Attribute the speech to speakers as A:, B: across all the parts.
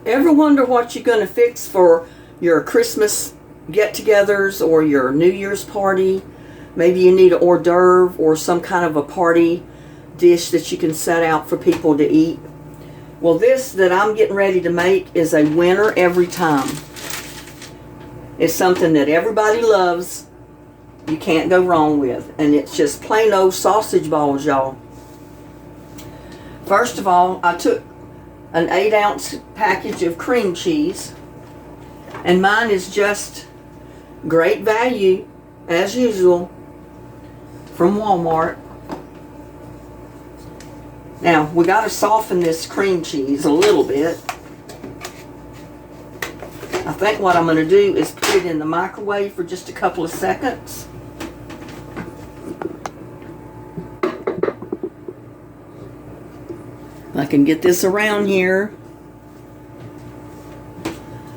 A: Ever wonder what you're going to fix for your Christmas get-togethers or your New Year's party? Maybe you need an hors d'oeuvre or some kind of a party dish that you can set out for people to eat. Well, this that I'm getting ready to make is a winner every time. It's something that everybody loves. You can't go wrong with. And it's just plain old sausage balls, y'all. First of all, I took an 8-ounce package of cream cheese. And mine is just great value, as usual, from Walmart. Now, we got to soften this cream cheese a little bit. I think what I'm going to do is put it in the microwave for just a couple of seconds. I can get this around here.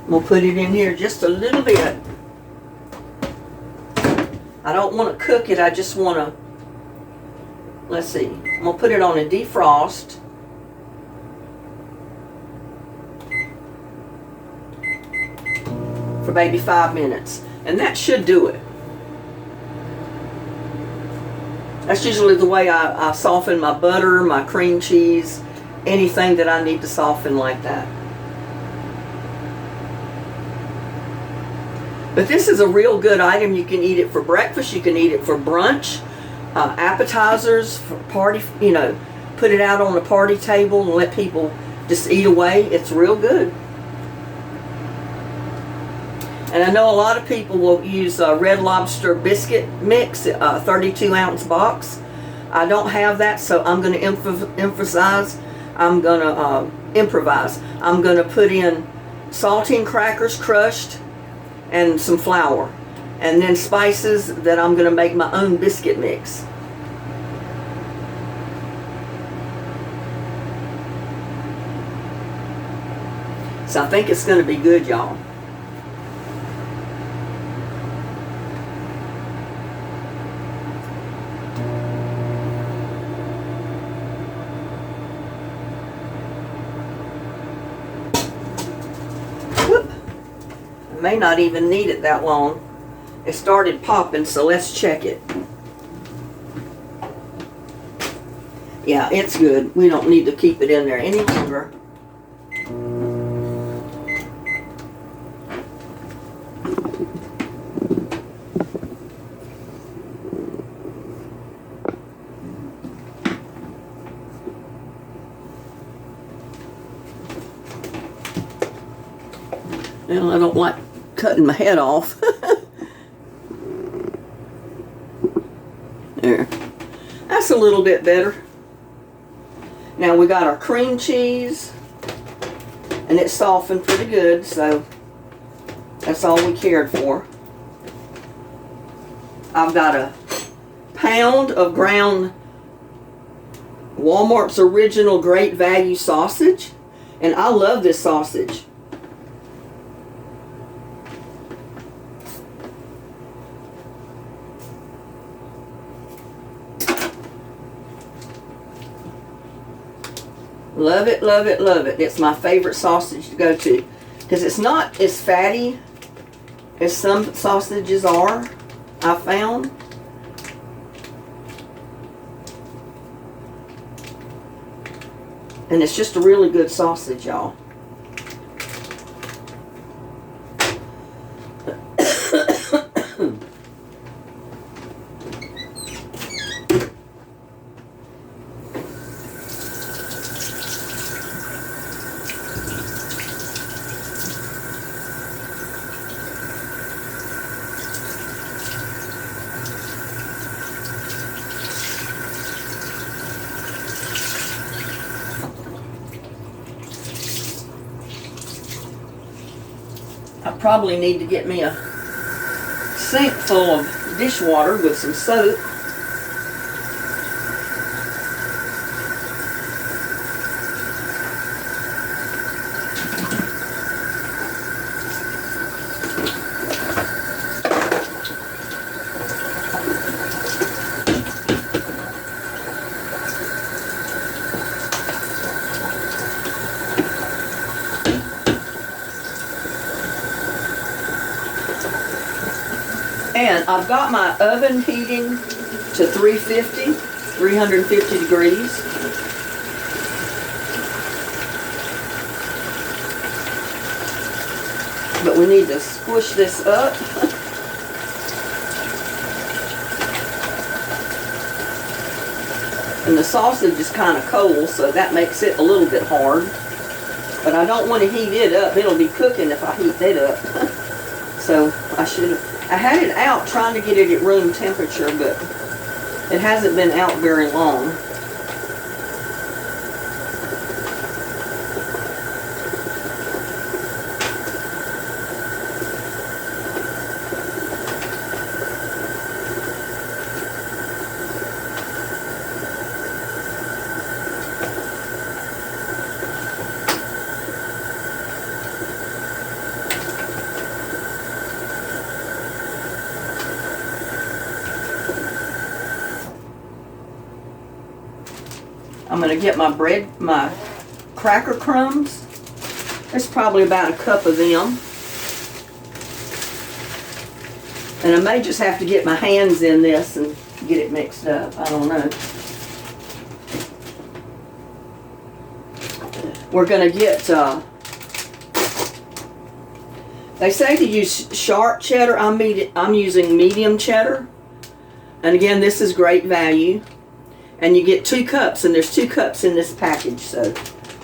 A: We'll put it in here just a little bit. I don't want to cook it, I just want to, let's see, I'm going to put it on a defrost. For maybe 5 minutes. And that should do it. That's usually the way I soften my butter, my cream cheese, anything that I need to soften like that. But this is a real good item. You can eat it for breakfast. You can eat it for brunch, appetizers, for party, you know, put it out on a party table and let people just eat away. It's real good. And I know a lot of people will use Red Lobster biscuit mix, a 32-ounce box. I don't have that, so I'm going to improvise. I'm going to put in saltine crackers crushed and some flour, and then spices that I'm going to make my own biscuit mix. So I think it's going to be good, y'all. May not even need it that long. It started popping, so let's check it. Yeah, it's good. We don't need to keep it in there any longer. Well, I don't like cutting my head off. There. That's a little bit better. Now we got our cream cheese, and it's softened pretty good, so that's all we cared for. I've got a pound of ground Walmart's original Great Value sausage, and I love this sausage. Love it, love it, love it. It's my favorite sausage to go to because it's not as fatty as some sausages are, I found. And it's just a really good sausage, y'all. I probably need to get me a sink full of dishwater with some soap. And I've got my oven heating to 350 degrees. But we need to squish this up. And the sausage is kind of cold, so that makes it a little bit hard. But I don't want to heat it up. It'll be cooking if I heat it up. So I had it out trying to get it at room temperature, but it hasn't been out very long. I'm going to get my cracker crumbs. There's probably about a cup of them. And I may just have to get my hands in this and get it mixed up. I don't know. We're going to get, they say to use sharp cheddar. I'm using medium cheddar. And again, this is great value. And you get 2 cups, and there's 2 cups in this package, so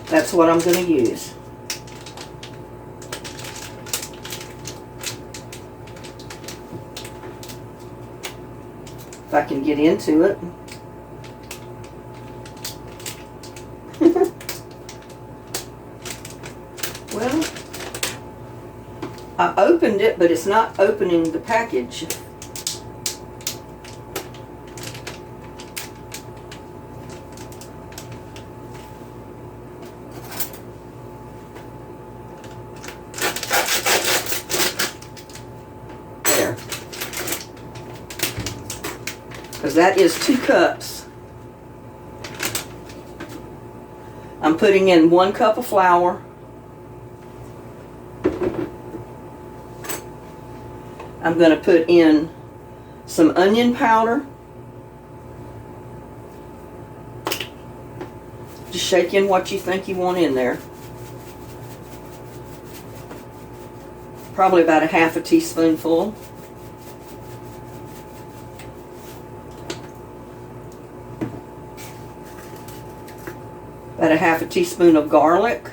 A: that's what I'm going to use. If I can get into it. Well, I opened it, but it's not opening the package. Because that is 2 cups. I'm putting in 1 cup of flour. I'm going to put in some onion powder. Just shake in what you think you want in there. Probably about a half a teaspoonful. About a half a teaspoon of garlic.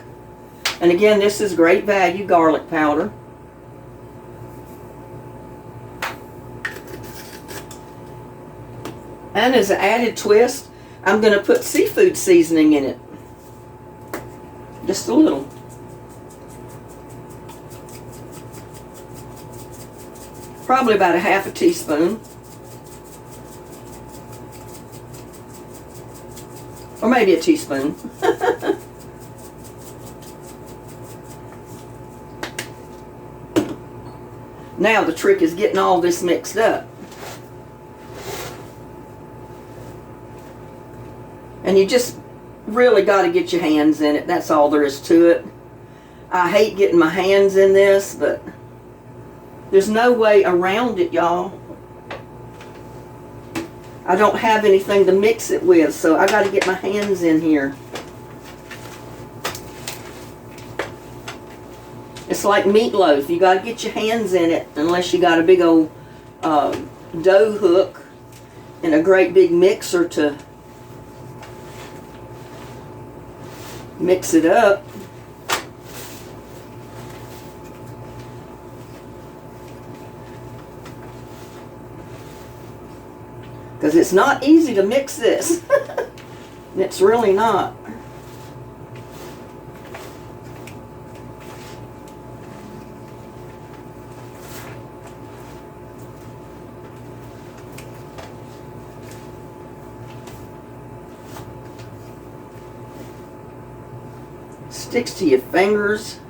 A: And again, this is great value garlic powder. And as an added twist, I'm going to put seafood seasoning in it. Just a little. Probably about a half a teaspoon. Or maybe a teaspoon. Now the trick is getting all this mixed up. And you just really got to get your hands in it. That's all there is to it. I hate getting my hands in this, but there's no way around it, y'all. I don't have anything to mix it with, so I got to get my hands in here. It's like meatloaf. You got to get your hands in it, unless you got a big old dough hook and a great big mixer to mix it up. Because it's not easy to mix this. It's really not. Sticks to your fingers.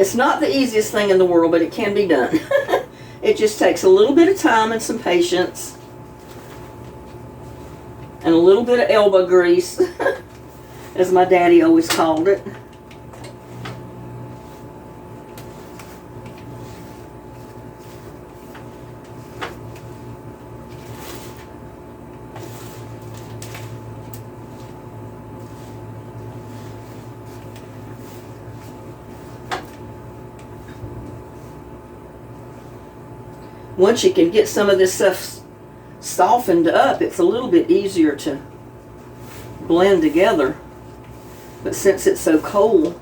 A: It's not the easiest thing in the world, but it can be done. It just takes a little bit of time and some patience. And a little bit of elbow grease, as my daddy always called it. Once you can get some of this stuff softened up, it's a little bit easier to blend together. But since it's so cold,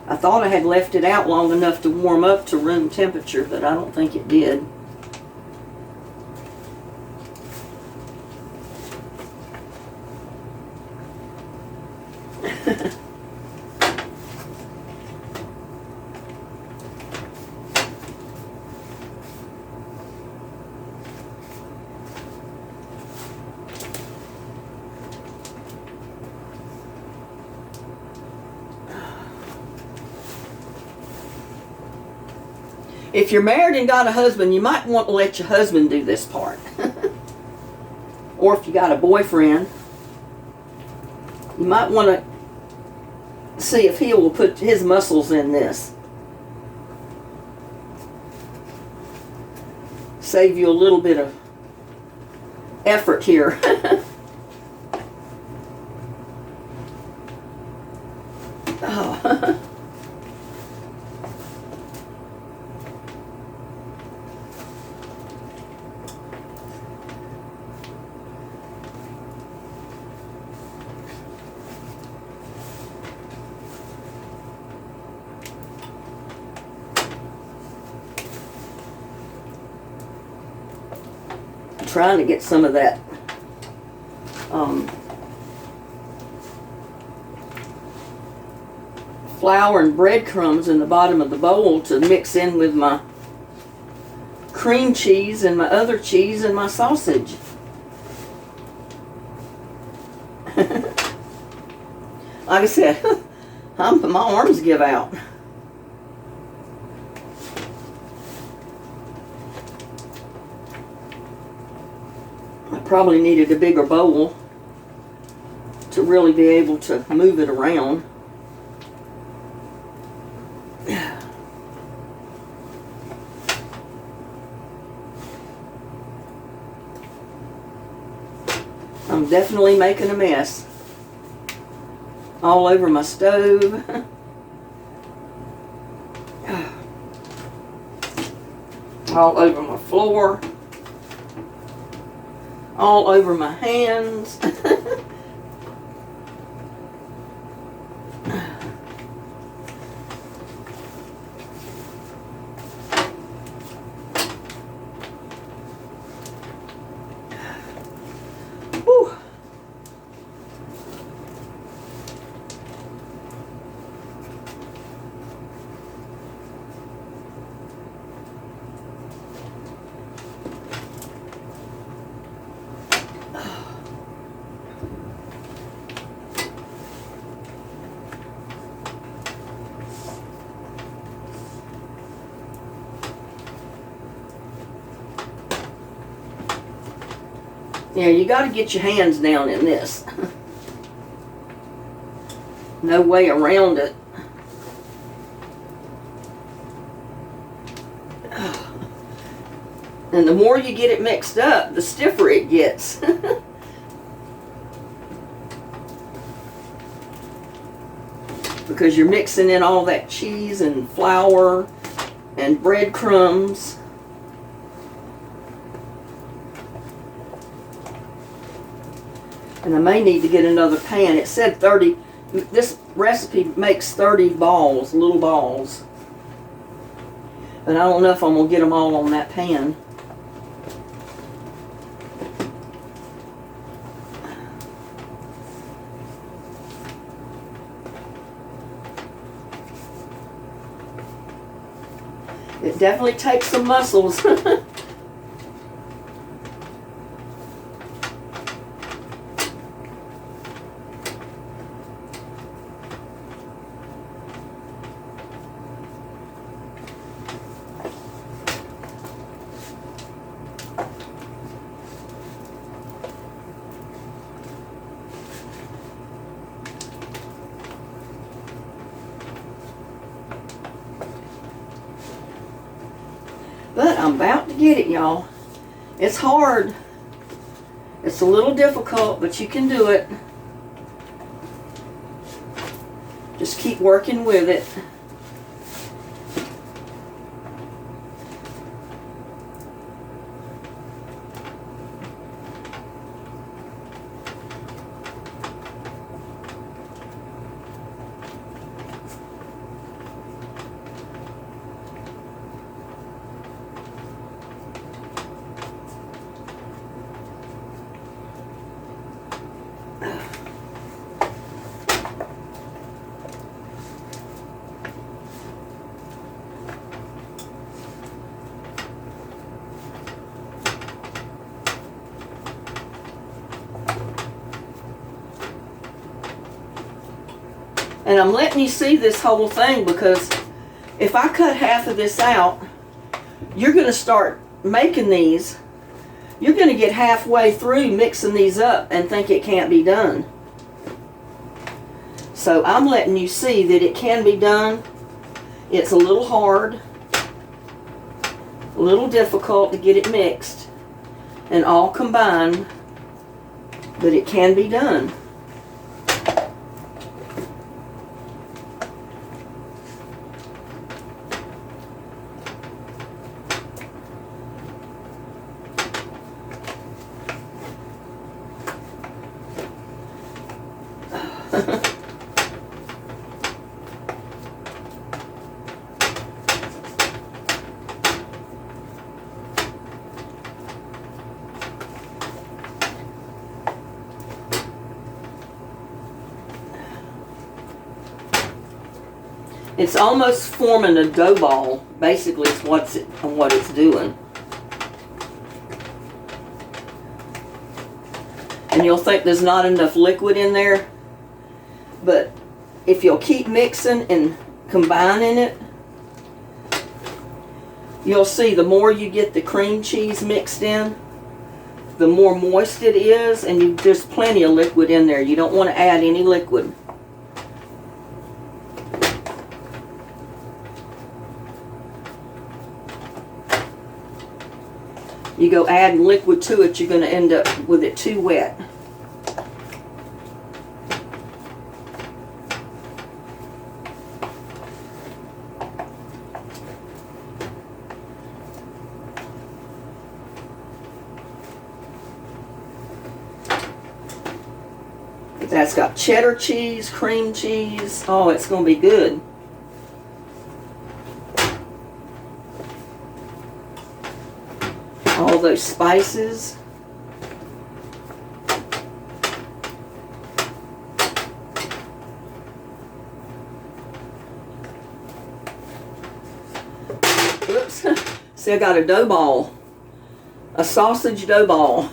A: I thought I had left it out long enough to warm up to room temperature, but I don't think it did. If you're married and got a husband, you might want to let your husband do this part. Or if you got a boyfriend, you might want to see if he will put his muscles in this. Save you a little bit of effort here. Oh. Trying to get some of that flour and breadcrumbs in the bottom of the bowl to mix in with my cream cheese and my other cheese and my sausage. Like I said, my arms give out. Probably needed a bigger bowl to really be able to move it around. I'm definitely making a mess all over my stove. All over my floor. All over my hands. Whew. Yeah, you got to get your hands down in this. No way around it. And the more you get it mixed up, the stiffer it gets. Because you're mixing in all that cheese and flour and breadcrumbs. And I may need to get another pan. It said 30, this recipe makes 30 balls, little balls. But I don't know if I'm going to get them all on that pan. It definitely takes some muscles. I'm about to get it, y'all. It's hard. It's a little difficult, but you can do it. Just keep working with it. And I'm letting you see this whole thing because if I cut half of this out, you're going to start making these. You're going to get halfway through mixing these up and think it can't be done. So I'm letting you see that it can be done. It's a little hard, a little difficult to get it mixed and all combined, but it can be done. It's almost forming a dough ball. Basically, is what it's doing. And you'll think there's not enough liquid in there, but if you'll keep mixing and combining it, you'll see the more you get the cream cheese mixed in, the more moist it is, and there's plenty of liquid in there. You don't want to add any liquid. You go adding liquid to it, you're going to end up with it too wet. That's got cheddar cheese, cream cheese. Oh, it's going to be good. All those spices. Oops. See, I got a dough ball. A sausage dough ball.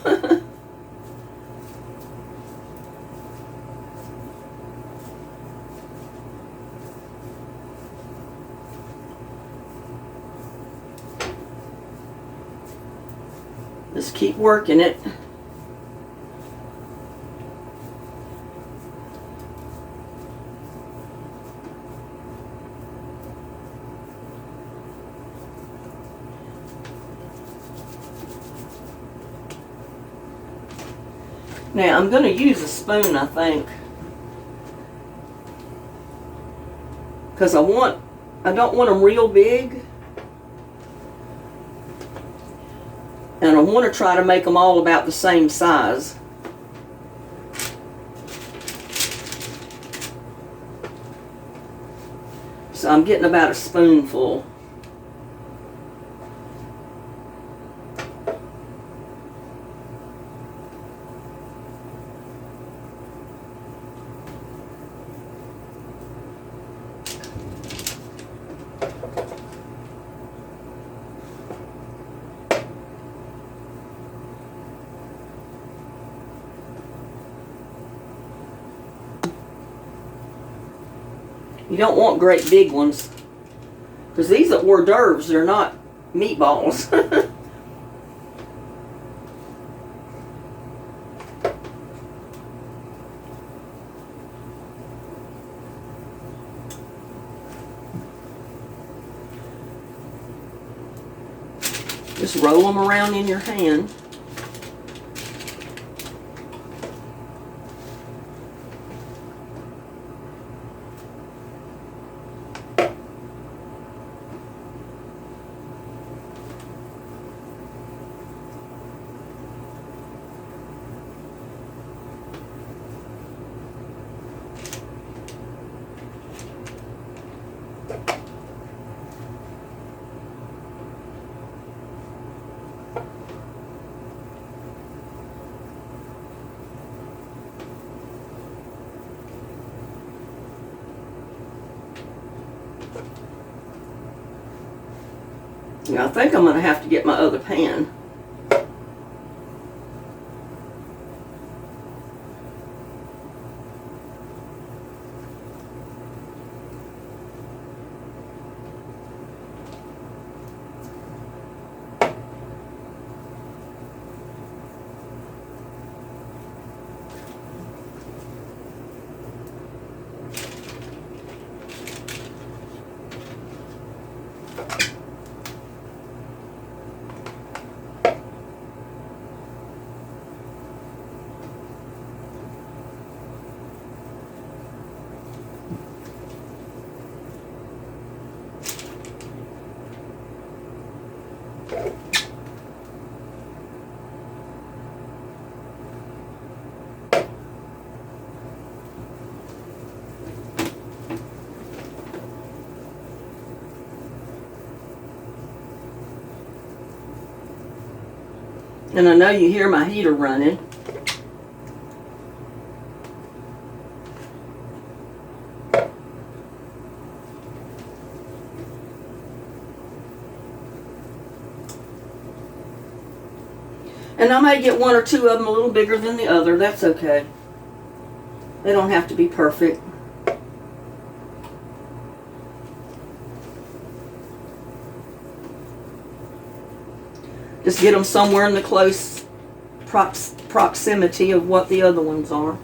A: Just keep working it. Now I'm going to use a spoon, I think, because I don't want them real big. And I want to try to make them all about the same size. So I'm getting about a spoonful. You don't want great big ones, because these are hors d'oeuvres, they're not meatballs. Just roll them around in your hand. Now, I think I'm going to have to get my other pan. And I know you hear my heater running. And I may get one or two of them a little bigger than the other. That's okay. They don't have to be perfect. Just get them somewhere in the close proximity of what the other ones are.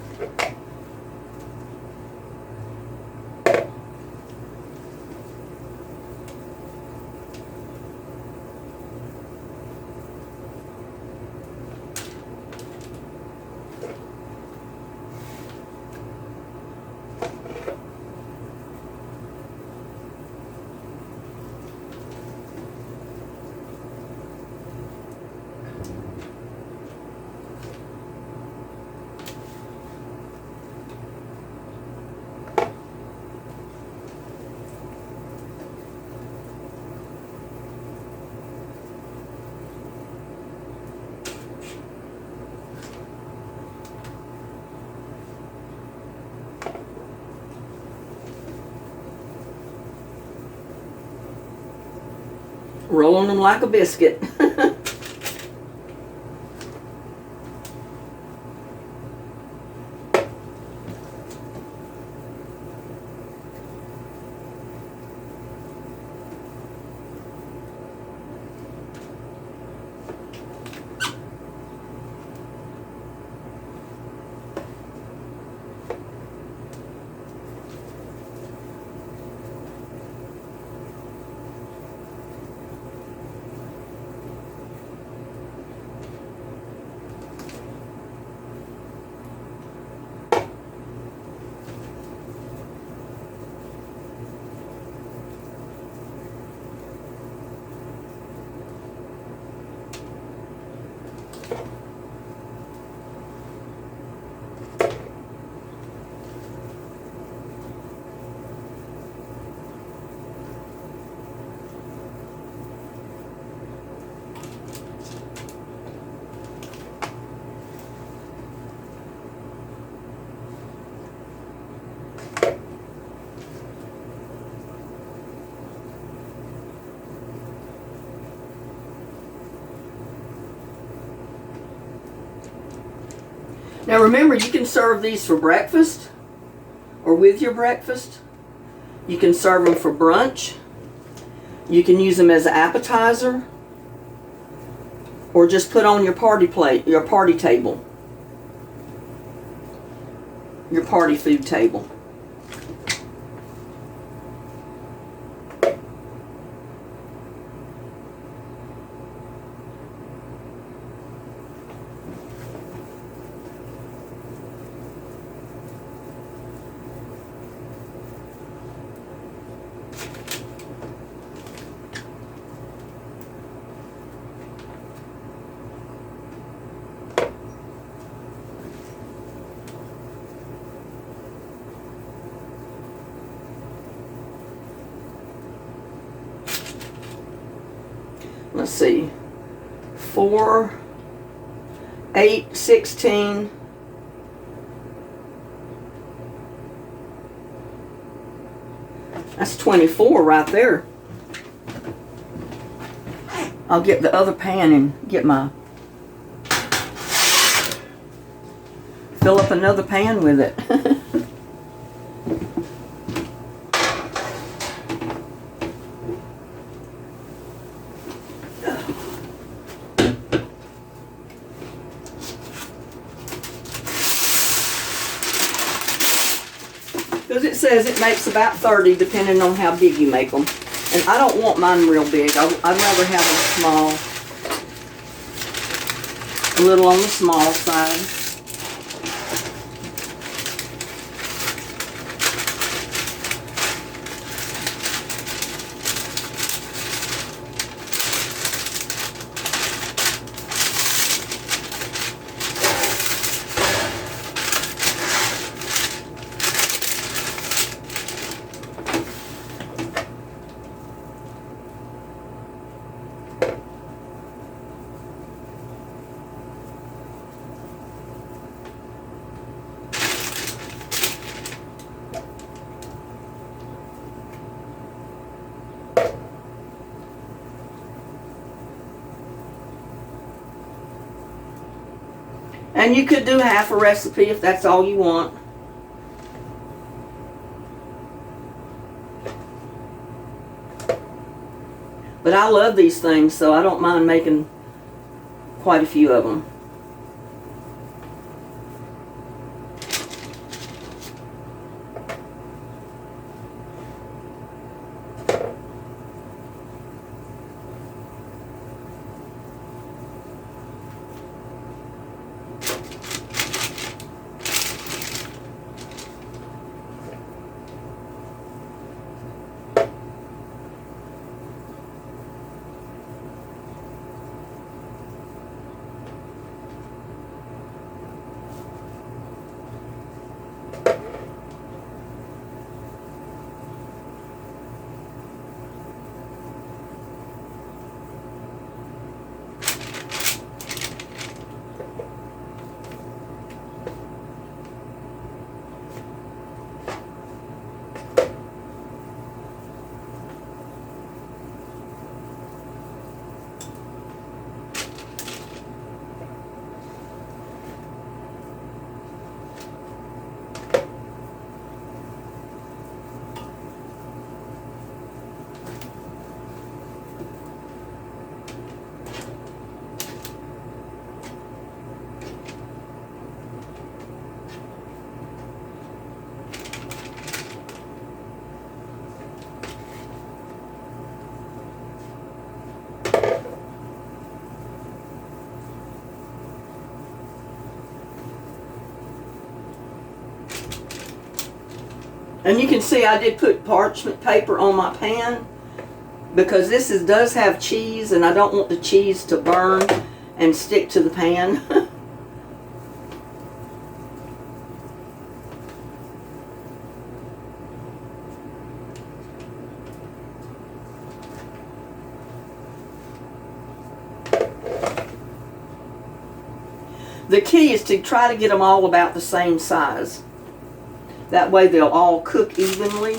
A: Rolling them like a biscuit. Now remember, you can serve these for breakfast or with your breakfast. You can serve them for brunch. You can use them as an appetizer or just put on your party plate, your party table, your party food table. let's see, 4, 8, 16, that's 24 right there. I'll get the other pan and get my, fill up another pan with it. Because it says it makes about 30 depending on how big you make them. And I don't want mine real big. I'd rather have them small. A little on the small side. And you could do half a recipe if that's all you want. But I love these things, so I don't mind making quite a few of them. And you can see I did put parchment paper on my pan because this does have cheese and I don't want the cheese to burn and stick to the pan. The key is to try to get them all about the same size. That way they'll all cook evenly.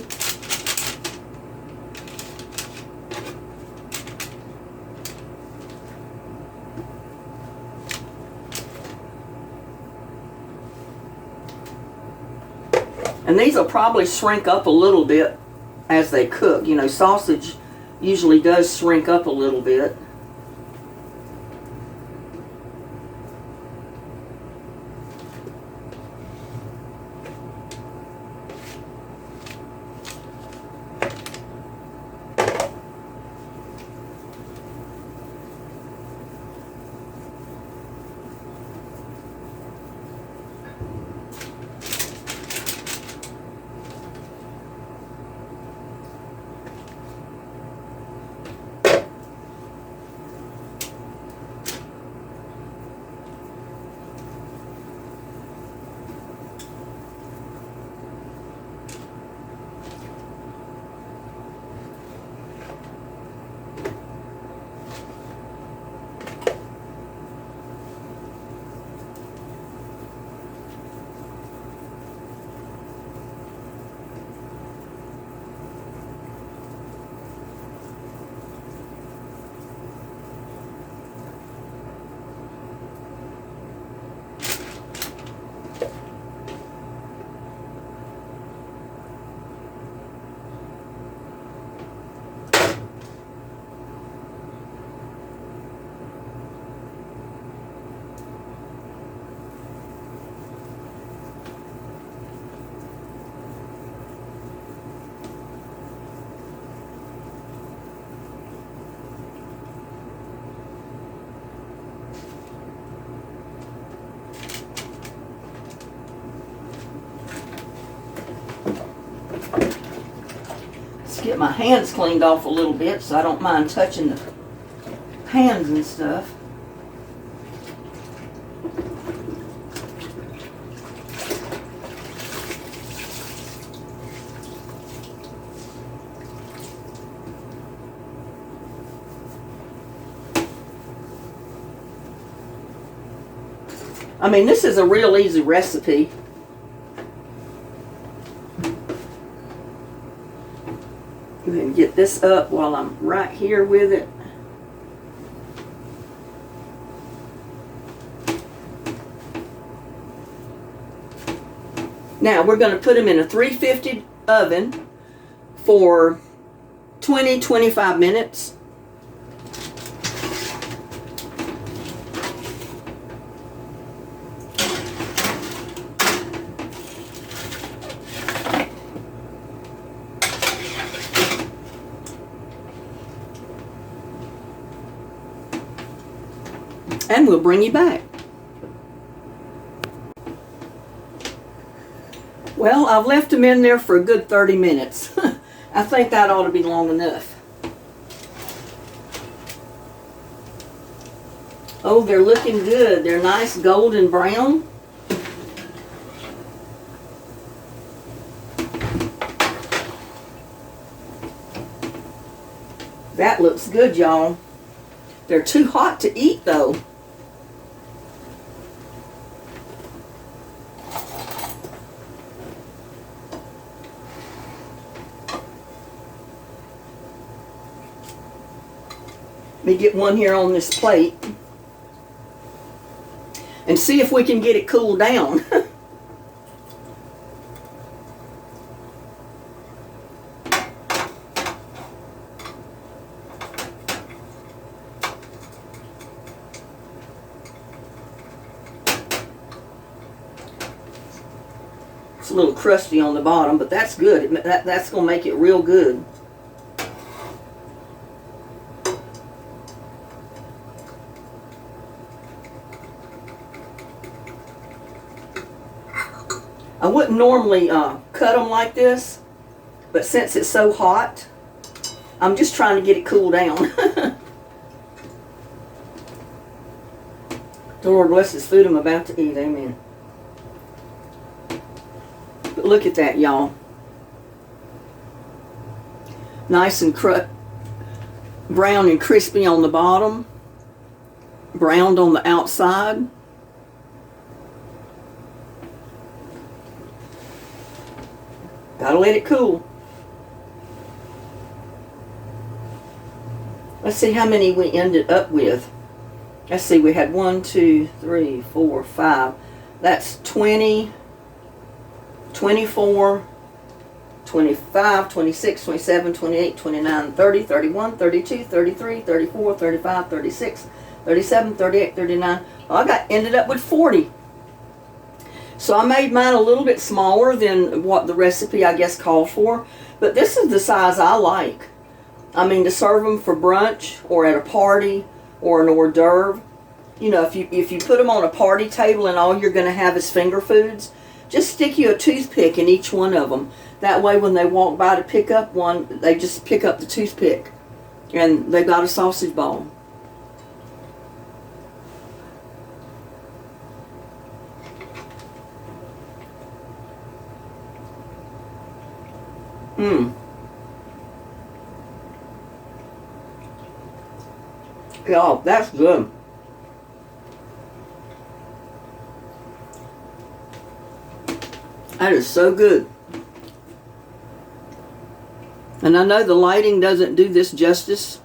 A: And these will probably shrink up a little bit as they cook. You know, sausage usually does shrink up a little bit. get my hands cleaned off a little bit so I don't mind touching the pans and stuff. I mean, this is a real easy recipe. Go ahead and get this up while I'm right here with it. Now we're going to put them in a 350 oven for 20-25 minutes. And we'll bring you back. Well, I've left them in there for a good 30 minutes. I think that ought to be long enough. Oh, they're looking good. They're nice golden brown. That looks good, y'all. They're too hot to eat, though. Let me get one here on this plate and see if we can get it cooled down. It's a little crusty on the bottom, but that's good. That's going to make it real good. I wouldn't normally cut them like this, but since it's so hot, I'm just trying to get it cooled down. The Lord bless this food I'm about to eat, amen. But look at that, y'all. Nice and brown and crispy on the bottom, browned on the outside. Gotta let it cool. Let's see how many we ended up with. Let's see, we had 1, 2, 3, 4, 5. That's 20, 24, 25, 26, 27, 28, 29, 30, 31, 32, 33, 34, 35, 36, 37, 38, 39. Well, ended up with 40. So I made mine a little bit smaller than what the recipe, I guess, called for. But this is the size I like. I mean, to serve them for brunch or at a party or an hors d'oeuvre. You know, if you put them on a party table and all you're going to have is finger foods, just stick you a toothpick in each one of them. That way when they walk by to pick up one, they just pick up the toothpick. And they've got a sausage ball. Y'all, that's good. That is so good. And I know the lighting doesn't do this justice.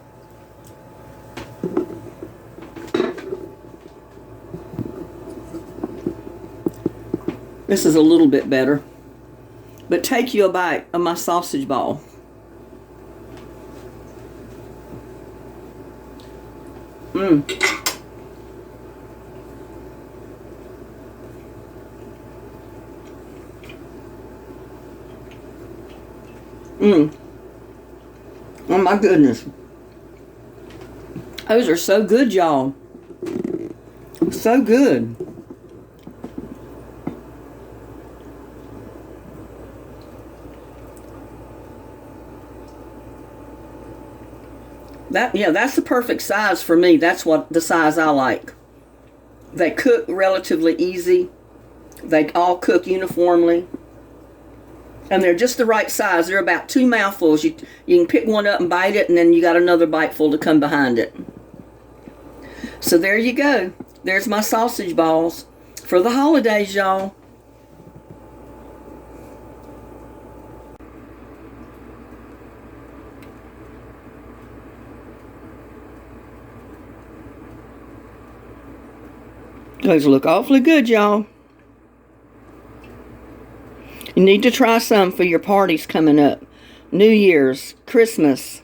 A: This is a little bit better. But take you a bite of my sausage ball. Oh my goodness. Those are so good, y'all. So good. That's the perfect size for me. That's what the size I like. They cook relatively easy. They all cook uniformly. And they're just the right size. They're about 2 mouthfuls. You can pick one up and bite it, and then you got another bite full to come behind it. So there you go. There's my sausage balls for the holidays, y'all. Those look awfully good, y'all. You need to try some for your parties coming up. New Year's, Christmas.